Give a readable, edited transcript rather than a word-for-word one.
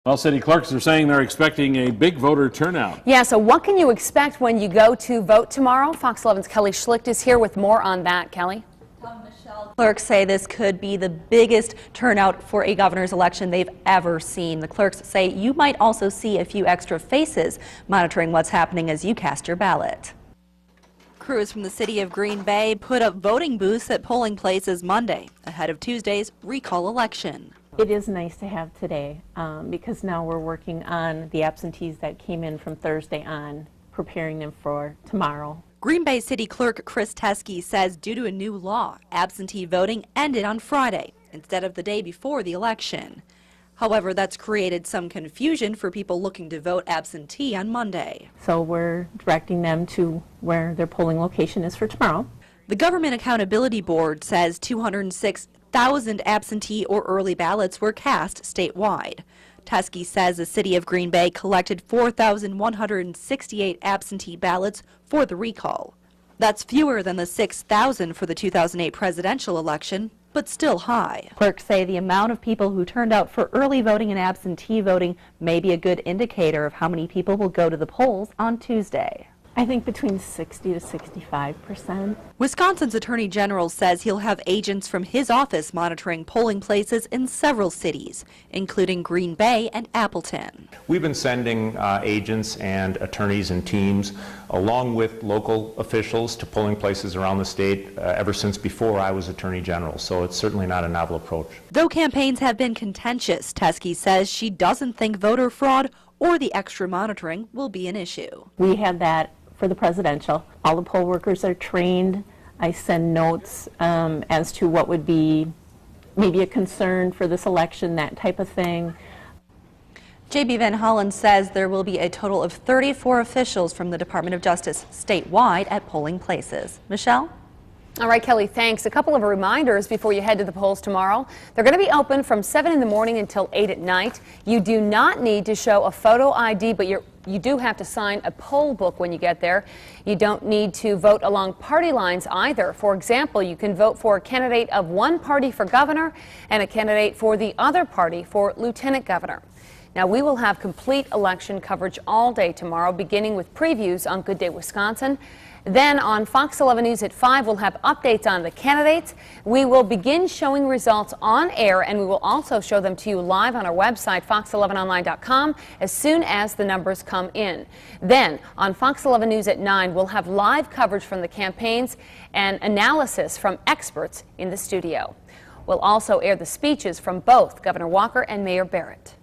Well, city clerks are saying they're expecting a big voter turnout. Yeah, so what can you expect when you go to vote tomorrow? Fox 11's Kelly Schlicht is here with more on that. Kelly? Clerks say this could be the biggest turnout for a governor's election they've ever seen. The clerks say you might also see a few extra faces monitoring what's happening as you cast your ballot. Crews from the city of Green Bay put up voting booths at polling places Monday ahead of Tuesday's recall election. It is nice to have today because now we're working on the absentees that came in from Thursday on, preparing them for tomorrow. Green Bay City Clerk Chris Teskey says due to a new law, absentee voting ended on Friday instead of the day before the election. However, that's created some confusion for people looking to vote absentee on Monday. So we're directing them to where their polling location is for tomorrow. The Government Accountability Board says 206,000 absentee or early ballots were cast statewide. Teskey says the city of Green Bay collected 4,168 absentee ballots for the recall. That's fewer than the 6,000 for the 2008 presidential election, but still high. Clerks say the amount of people who turned out for early voting and absentee voting may be a good indicator of how many people will go to the polls on Tuesday. I think between 60 to 65%. Wisconsin's Attorney General says he'll have agents from his office monitoring polling places in several cities, including Green Bay and Appleton. We've been sending agents and attorneys and teams along with local officials to polling places around the state ever since before I was Attorney General, so it's certainly not a novel approach. Though campaigns have been contentious, Teskey says she doesn't think voter fraud or the extra monitoring will be an issue. We had that for the presidential. All the poll workers are trained. I send notes as to what would be maybe a concern for this election, that type of thing. J.B. Van Hollen says there will be a total of 34 officials from the Department of Justice statewide at polling places. Michelle? All right, Kelly, thanks. A couple of reminders before you head to the polls tomorrow. They're going to be open from 7 in the morning until 8 at night. You do not need to show a photo ID, but you do have to sign a poll book when you get there. You don't need to vote along party lines either. For example, you can vote for a candidate of one party for governor and a candidate for the other party for lieutenant governor. Now, we will have complete election coverage all day tomorrow, beginning with previews on Good Day Wisconsin. Then on Fox 11 News at 5, we'll have updates on the candidates. We will begin showing results on air, and we will also show them to you live on our website, fox11online.com, as soon as the numbers come in. Then on Fox 11 News at 9, we'll have live coverage from the campaigns and analysis from experts in the studio. We'll also air the speeches from both Governor Walker and Mayor Barrett.